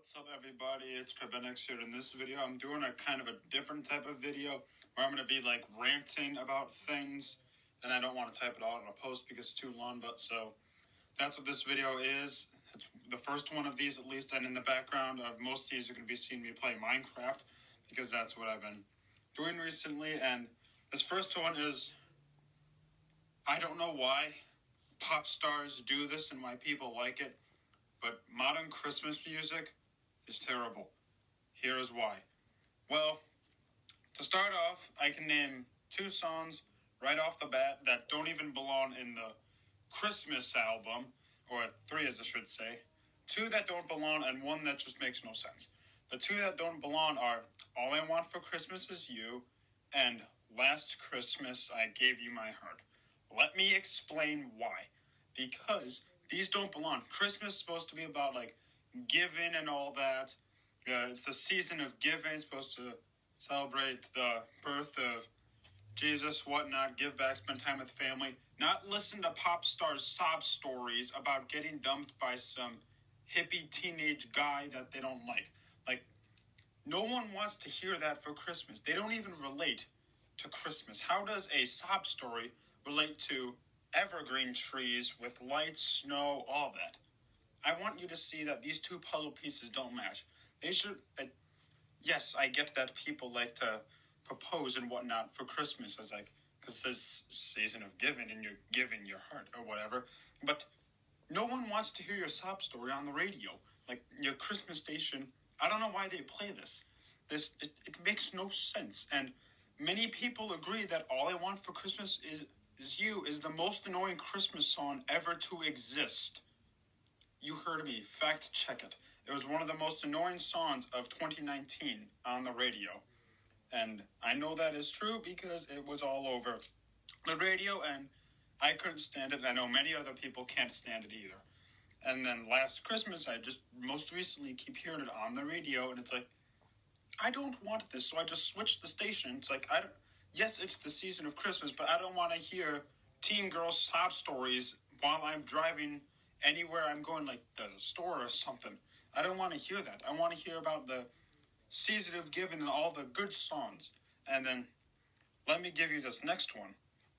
What's up, everybody? It's Trebenix here. In this video, I'm doing a kind of a different type of video where I'm going to be like ranting about things, and I don't want to type it all in a post because it's too long, but so that's what this video is. It's the first one of these, at least, and in the background of most of these, you're going to be seeing me play Minecraft because that's what I've been doing recently. And this first one is, I don't know why pop stars do this and why people like it, but modern Christmas music is terrible. Here is why. Well, to start off, I can name two songs right off the bat that don't even belong in the Christmas album, or three as I should say. Two that don't belong and one that just makes no sense. The two that don't belong are All I Want for Christmas Is You and Last Christmas I Gave You My Heart. Let me explain why. Because these don't belong. Christmas is supposed to be about like giving and all that. It's the season of giving. It's supposed to celebrate the birth of Jesus, whatnot, give back, spend time with family. Not listen to pop stars' sob stories about getting dumped by some hippie teenage guy that they don't like. Like, no one wants to hear that for Christmas. They don't even relate to Christmas. How does a sob story relate to evergreen trees with lights, snow, all that? I want you to see that these two puzzle pieces don't match. They should. Yes, I get that people like to propose and whatnot for Christmas, as like because it says season of giving and you're giving your heart or whatever. But no one wants to hear your sob story on the radio, like your Christmas station. I don't know why they play this. It makes no sense, and many people agree that All I Want for Christmas is You is the most annoying Christmas song ever to exist. You heard me. Fact check it. It was one of the most annoying songs of 2019 on the radio. And I know that is true because it was all over the radio and I couldn't stand it. And I know many other people can't stand it either. And then last Christmas, I just most recently keep hearing it on the radio. And it's like, I don't want this. So I just switched the station. It's like, yes, it's the season of Christmas, but I don't want to hear teen girls sob stories while I'm driving anywhere I'm going, like the store or something. I don't want to hear that. I want to hear about the season of giving and all the good songs. And then let me give you this next one,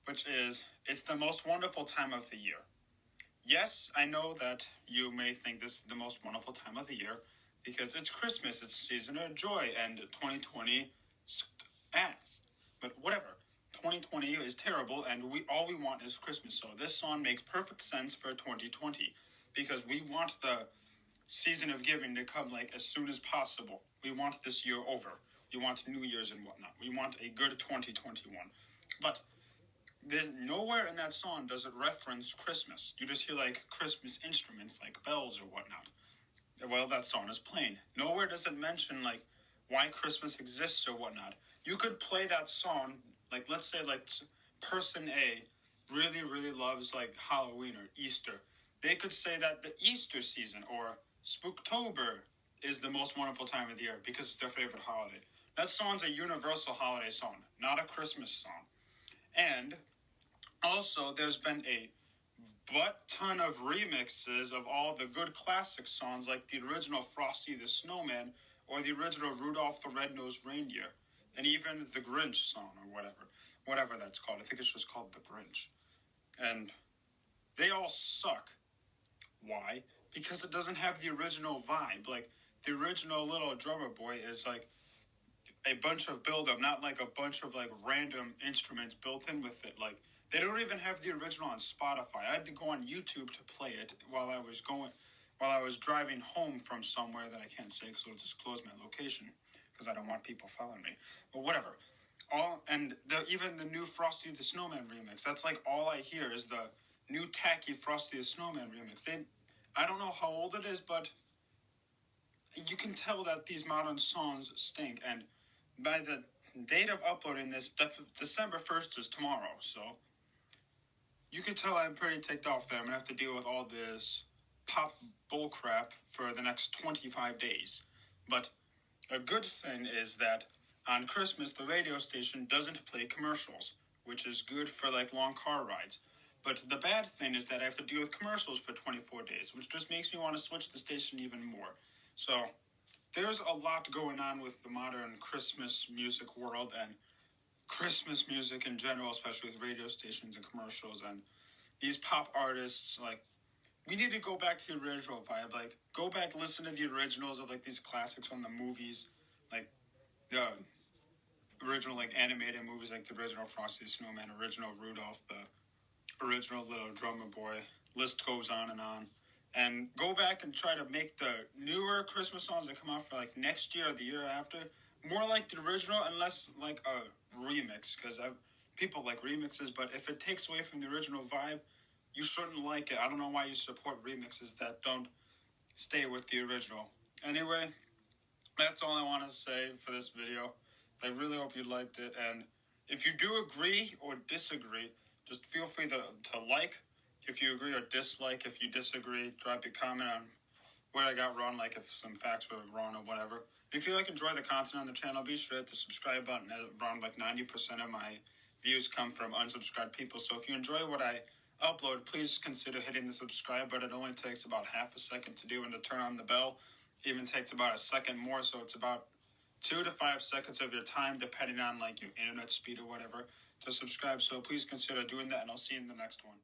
which is It's the Most Wonderful Time of the Year. Yes, I know that you may think this is the most wonderful time of the year because it's Christmas, it's season of joy, and 2020 ass. But whatever. 2020 is terrible, and all we want is Christmas. So this song makes perfect sense for 2020 because we want the season of giving to come like as soon as possible. We want this year over. We want New Year's and whatnot. We want a good 2021. But there's nowhere in that song does it reference Christmas. You just hear like Christmas instruments like bells or whatnot. Well, that song is playing. Nowhere does it mention like why Christmas exists or whatnot. You could play that song, like let's say like person A really, really loves like Halloween or Easter. They could say that the Easter season or Spooktober is the most wonderful time of the year because it's their favorite holiday. That song's a universal holiday song, not a Christmas song. And also, there's been a butt ton of remixes of all the good classic songs like the original Frosty the Snowman or the original Rudolph the Red-Nosed Reindeer and even the Grinch song or whatever that's called. I think it's just called the Grinch. And they all suck. Why? Because it doesn't have the original vibe. Like, the original Little Drummer Boy is like a bunch of build-up, not like a bunch of like random instruments built in with it. Like, they don't even have the original on Spotify. I had to go on YouTube to play it while I was driving home from somewhere that I can't say because it'll disclose my location because I don't want people following me. But whatever. Even the new Frosty the Snowman remix. That's like all I hear is the new tacky Frosty the Snowman remix. I don't know how old it is, but you can tell that these modern songs stink. And by the date of uploading this, December 1st is tomorrow, so you can tell I'm pretty ticked off that I'm going to have to deal with all this pop bullcrap for the next 25 days. But a good thing is that on Christmas, the radio station doesn't play commercials, which is good for like long car rides. But the bad thing is that I have to deal with commercials for 24 days, which just makes me want to switch the station even more. So there's a lot going on with the modern Christmas music world and Christmas music in general, especially with radio stations and commercials and these pop artists. Like, we need to go back to the original vibe. Like, go back, listen to the originals of, like, these classics from the movies. Like, the original, like, animated movies, like the original Frosty the Snowman, original Rudolph, the original Little Drummer Boy. List goes on. And go back and try to make the newer Christmas songs that come out for, like, next year or the year after more like the original and less like a remix. Because people like remixes, but if it takes away from the original vibe, you shouldn't like it. I don't know why you support remixes that don't stay with the original. Anyway, that's all I want to say for this video. I really hope you liked it, and if you do agree or disagree, just feel free to like if you agree or dislike. If you disagree, drop a comment on what I got wrong, like if some facts were wrong or whatever. If you enjoy the content on the channel, be sure to hit the subscribe button. Around 90% of my views come from unsubscribed people. So if you enjoy what I upload, please consider hitting the subscribe button. It only takes about half a second to do, and to turn on the bell even takes about a second more. So it's about 2 to 5 seconds of your time, depending on your internet speed or whatever, to subscribe. So please consider doing that, and I'll see you in the next one.